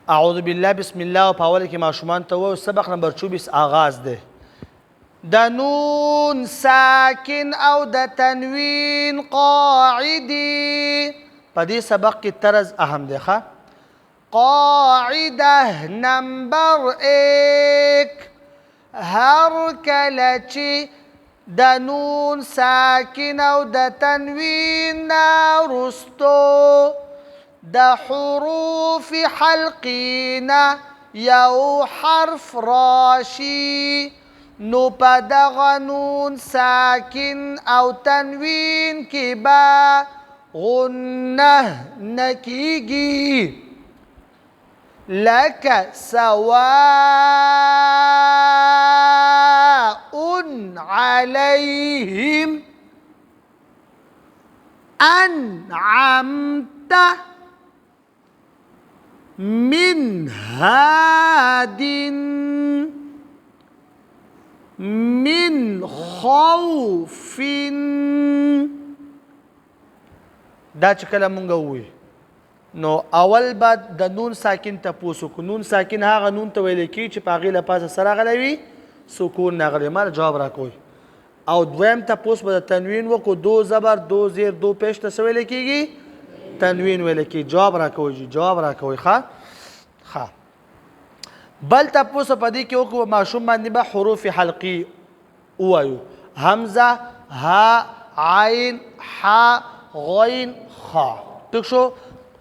اعوذ بالله بسم الله او په اول کې ماشومان ته وایو سبق نمبر 24 آغاز دی. د نون ساکن او د تنوین قاعدی په دې سبق کې طرز اهم دی. ښه قاعده نمبر 1 هر کله چې د نون ساکن او د تنوین وروستو د حروف حلقینا یو حرف راشي نو په دغه نون ساکن او تنوین کې به غنه نه کیږي. لکه سواء علیهم انعمت من هاد من خوف. دا چې کله مونږ ووایو نو اول به د نون ساکن تپوس وکړو. نون ساکن هغه نون ته ویل کېږي چې په هغې له پاسه څه راغلی وي؟ سکون راغلی. ماله جواب راکوئ. او دویم تپوس به د تنوین وکړو. دو زبر دو زیر دو پیش ته څه ویل کېږي؟ تنوین ویل کېږي. جواب راکوئ جی، جواب راکوئ. ښه بل تپوس په دې کې وکړو ماشوم باندې به حروف حلقي ووایو. همزه، ها، عین، ح، غین، خا. ټیک شو؟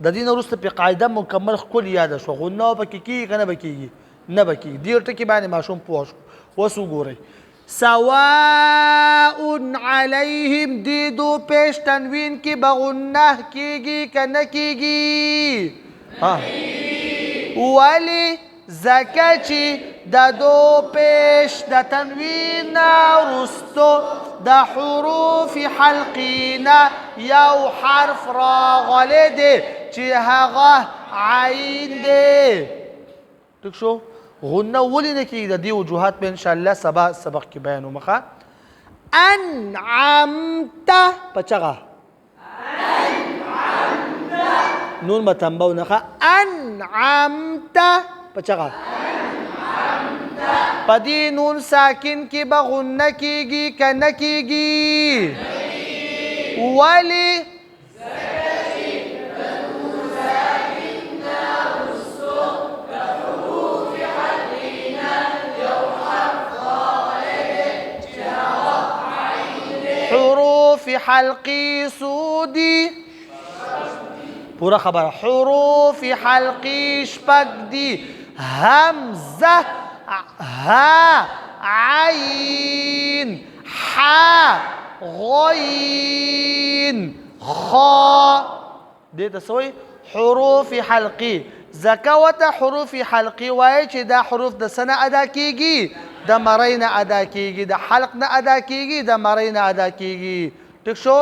د دې نه وروسته پې قاعده مکمل ښکلې یاده شوه. غنه به پکې کېږي که نه به کېږي؟ نه به کېږي. دې ټکي باندې ماشوم پوه شو. اوس وګورئ سواء علیهم دې دو پیش تنوین کې به غنه کېږي که نه کېږي؟ ولې؟ ځکه چې د دو پیش د تنوین نه وروستو د حروف حلقینا یو حرف راغلی دی چې هغه عین دی. ټیک شو؟ غنه ولې نه کېږي؟ د دې وجوهات به انشاءالله سبا سبق کې بیانوم. ښه انعمت په چغه نون به تنبه نه. ښه انعمت په چغه په دې نون ساکن کې به غنه کېږي که نه کېږي؟ ولې؟ حروف حلقی سودی پورا خبر. حروف حلقی شپږ دي. همزه، ها، عین، ح، غین، خا. دې ته څه وایي؟ حروف حلقی. ځکه ورته حروف حلقی وایي چې دا حروف د څه نه ادا کېږي؟ د مرۍ نه ادا کېږي. د حلق نه ادا کېږي، د مرۍ نه ادا کېږي. ټیک شو؟